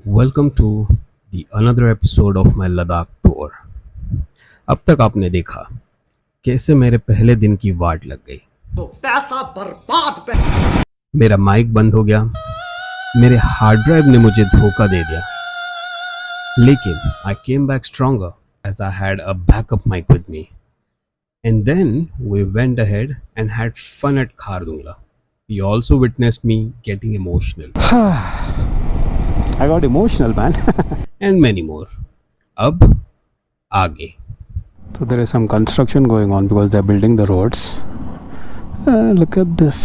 Welcome to the another episode of my Ladakh tour. अब तक आपने देखा कैसे मेरे पहले दिन की वाट लग गई, तो पैसा बर्बाद मेरा माइक बंद हो गया, मेरे हार्ड ड्राइव ने मुझे धोखा दे दिया। लेकिन I came back stronger as I had a backup mic with me and then we went ahead and had fun at Khardungla. You also witnessed me getting emotional I got emotional, man. and many more. अब आगे। So there is some construction going on because they're building the roads. Look at this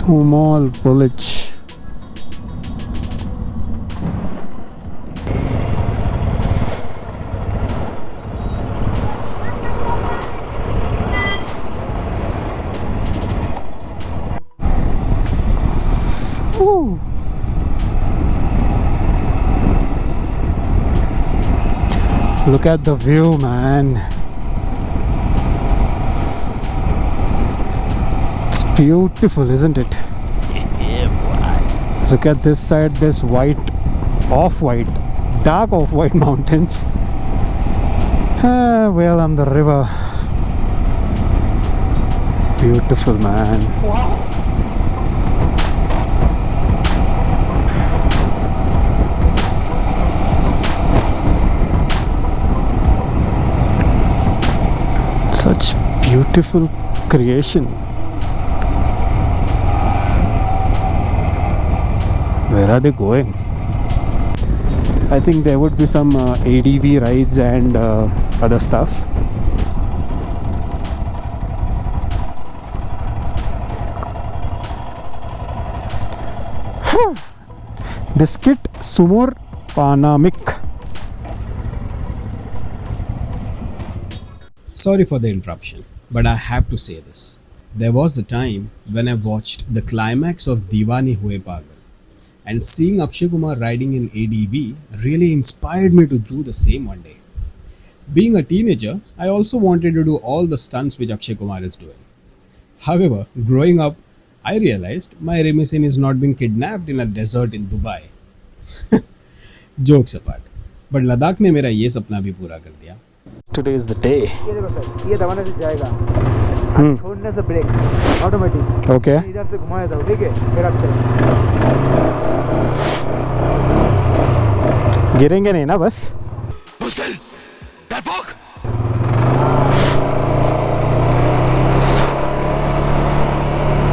small village. Ooh. Look at the view, man. It's beautiful, isn't it? Look at this side, this white, off-white, dark off-white mountains. Well, on the river. Beautiful, man. Such beautiful creation. Where are they going? I think there would be some ADV rides and other stuff. Diskit Sumur Panamik. Sorry for the interruption, but I have to say this. There was a time when I watched the climax of Diwani Hue Pagal, and seeing Akshay Kumar riding in ADV really inspired me to do the same one day. Being a teenager, I also wanted to do all the stunts which Akshay Kumar is doing. However, growing up, I realized my Remisin is not being kidnapped in a desert in Dubai. Jokes apart, but Ladakh ने मेरा ये सपना भी पूरा कर दिया। Today is the day. ये देखो सर, ये दबाने से जाएगा, हाथ छोड़ने से ब्रेक ऑटोमेटिक। Okay. इधर से घुमाया जाओ, ठीक है, फिर आप चलो। गिरेंगे नहीं ना बस?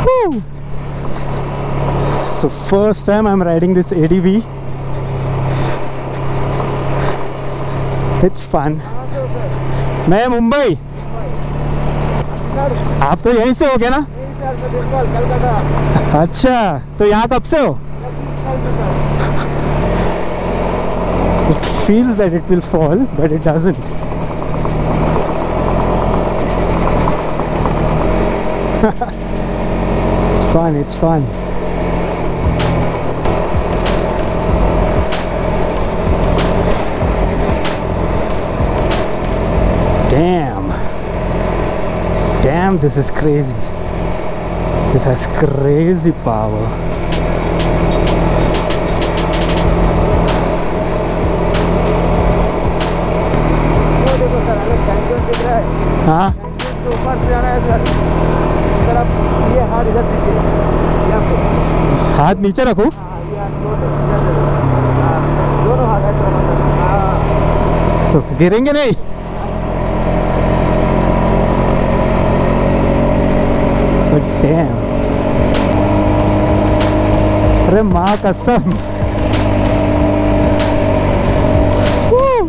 Woo. So first time I'm riding this ADV. It's fun. मैं मुंबई। आप तो यहीं से हो गए ना? अच्छा, तो यहाँ कब से हो? It feels that it will fall, but it doesn't. It's fun, it's fun. Damn, this is crazy. This has crazy power. वो देखो सर, अलग कैंटन दिख रहा है। हाँ? कैंटन से ऊपर से जाना है सर। सर आप ये हाथ इधर दीजिए, यहाँ पे। हाथ नीचे रखूं? हाँ, ये हाथ छोड़ दो, इधर दे दो। हाँ, दोनों हाथ ऐसे रखो सर। हाँ, तो गिरेंगे नहीं? But damn. अरे माँ कसम. Woo.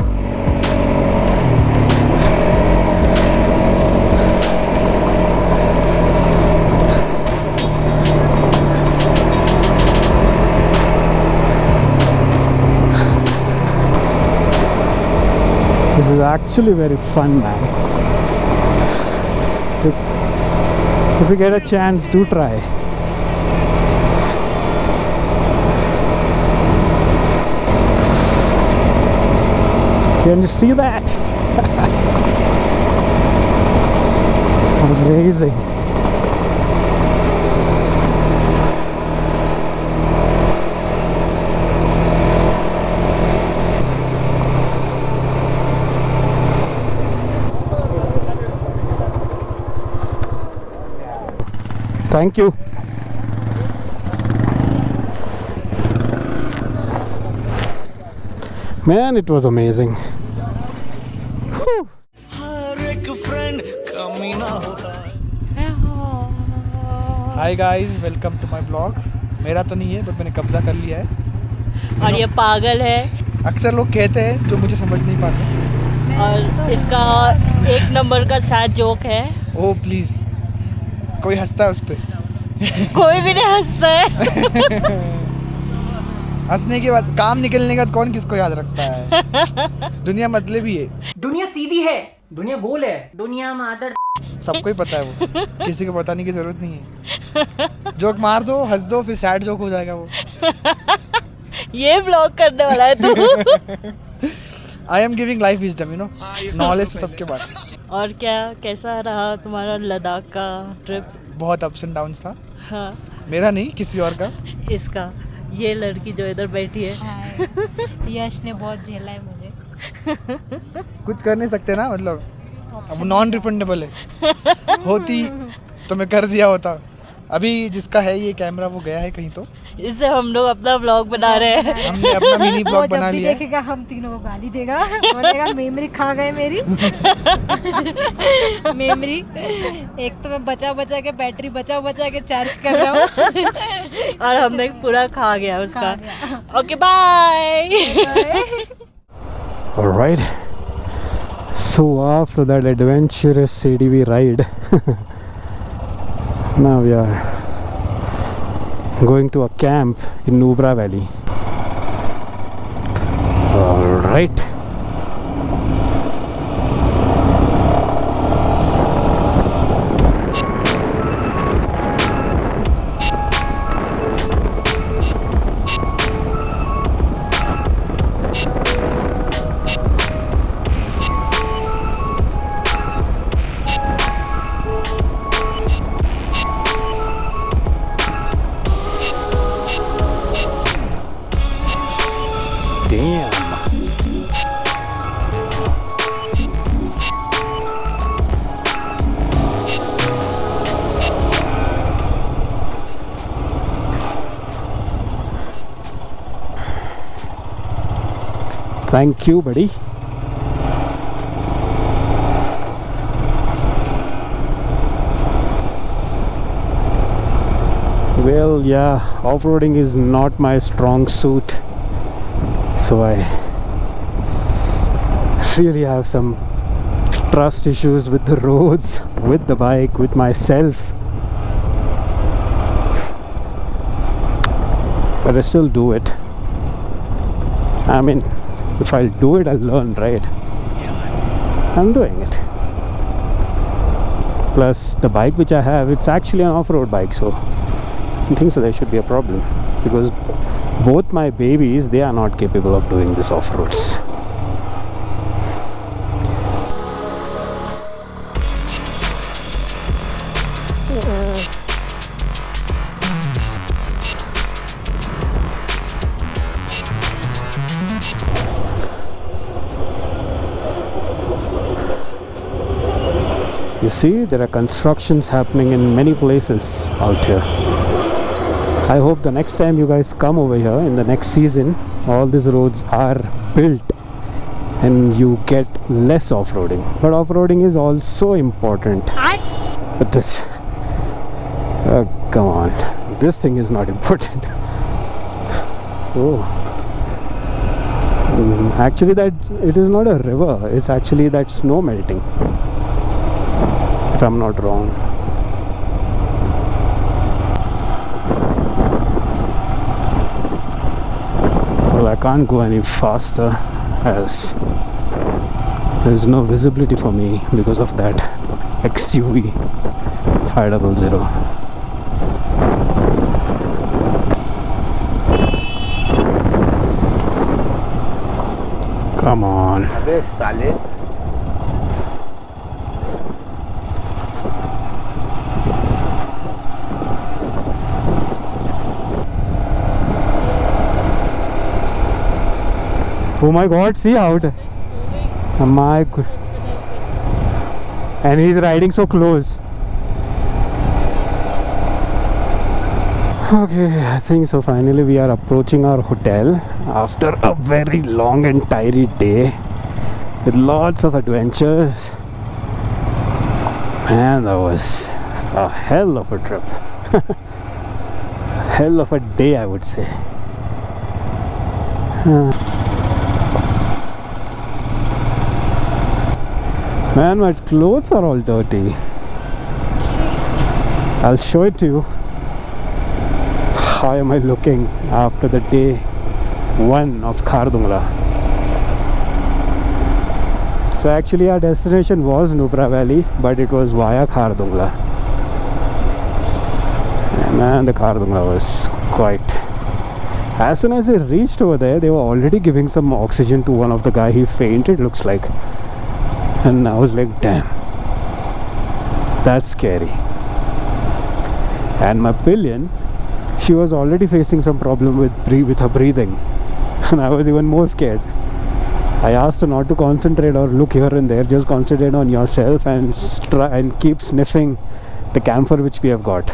This is actually very fun, man. If you get a chance, do try. Can you see that? Amazing. Thank you. Man, it was amazing. Whew. Hi guys, welcome to my blog. मेरा तो नहीं है but मैंने कब्जा कर लिया है। और ये पागल है अक्सर लोग कहते हैं जो मुझे समझ नहीं पाते। और इसका एक नंबर का सैड जोक है। ओह प्लीज़, कोई हंसता है उस पर? कोई भी नहीं हंसता है। हंसने के बाद, काम निकलने के बाद कौन किसको याद रखता है? दुनिया मतलबी है। दुनिया सीधी है, दुनिया गोल है, दुनिया मादर। सबको ही पता है वो, किसी को बताने की जरूरत नहीं है। जोक मार दो, हंस दो, फिर सैड जोक हो जाएगा वो। ये ब्लॉग करने वाला है तू। I am giving life wisdom, you know, knowledge सबके पास। और क्या, कैसा रहा तुम्हारा लद्दाख का ट्रिप? बहुत अप्स एंड डाउन्स था। हाँ, मेरा नहीं, किसी और का। इसका, ये लड़की जो इधर बैठी है। हाय, यश ने बहुत झेला है मुझे। कुछ कर नहीं सकते ना, मतलब अब नॉन रिफंडेबल है। होती तो मैं कर दिया होता। अभी जिसका है ये कैमरा वो गया है कहीं, तो इससे हम लोग अपना ब्लॉग बना रहे हैं। हमने अपना मिनी ब्लॉग बना जब भी लिया है। देखेगा हम तीनों को गाली देगा, बोलेगा मेमोरी खा गए मेरी। मेमोरी, एक तो मैं बचा बचा के बैटरी बचा बचा के चार्ज कर रहा हूँ। और हमने पूरा खा गया उसका। खा okay, bye. Alright. So after that adventurous ADV ride, now we are going to a camp in Nubra Valley. Alright. Damn. Thank you, buddy. Well, yeah, off-roading is not my strong suit. So I really have some trust issues with the roads, with the bike, with myself. But I still do it. I mean, if I'll do it, I'll learn, right? I'm doing it. Plus, the bike which I have, it's actually an off-road bike, so I think so there should be a problem. Because both my babies, they are not capable of doing this off-roads. You see, there are constructions happening in many places out here. I hope the next time you guys come over here in the next season, all these roads are built and you get less off-roading. But off-roading is also important. But this, come on, this thing is not important. Oh, actually that it is not a river, it's actually that snow melting, if I'm not wrong. Well, I can't go any faster as there is no visibility for me because of that XUV 500. Come on. अबे साले, Oh my god, see out. Oh my god. And he's riding so close. Okay, I think so. Finally, we are approaching our hotel after a very long and tiring day with lots of adventures. Man, that was a hell of a trip. Hell of a day, I would say. Man, my clothes are all dirty. I'll show it to you. How am I looking after the day 1 of Khardungla? So actually our destination was Nubra Valley, but it was via Khardungla. And man, the Khardungla was quite... As soon as I reached over there, they were already giving some oxygen to one of the guy. He fainted, looks like. And I was like, damn, that's scary. And my pillion, she was already facing some problem with her breathing. And I was even more scared. I asked her not to concentrate or look here and there, just concentrate on yourself and try and keep sniffing the camphor which we have got.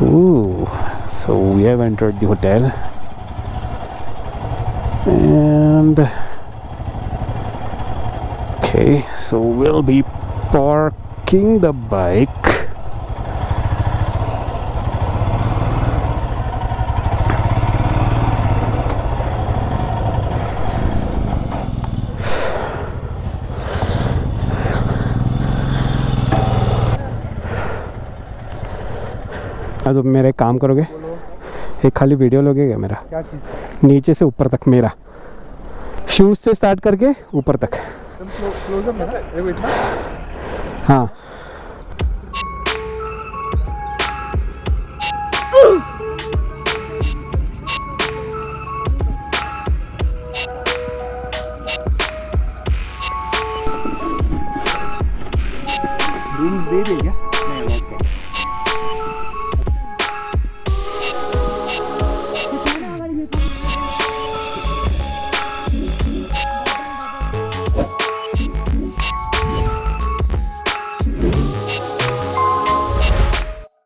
Ooh, so we have entered the hotel. And okay, so we'll be parking the bike. तो मेरा एक काम करोगे, एक खाली video लोगे क्या मेरा? क्या चीज़? नीचे से ऊपर तक मेरा, शूज से स्टार्ट करके ऊपर तक. क्लोजअप है ना इतना? हाँ. रूम्स दे दे क्या?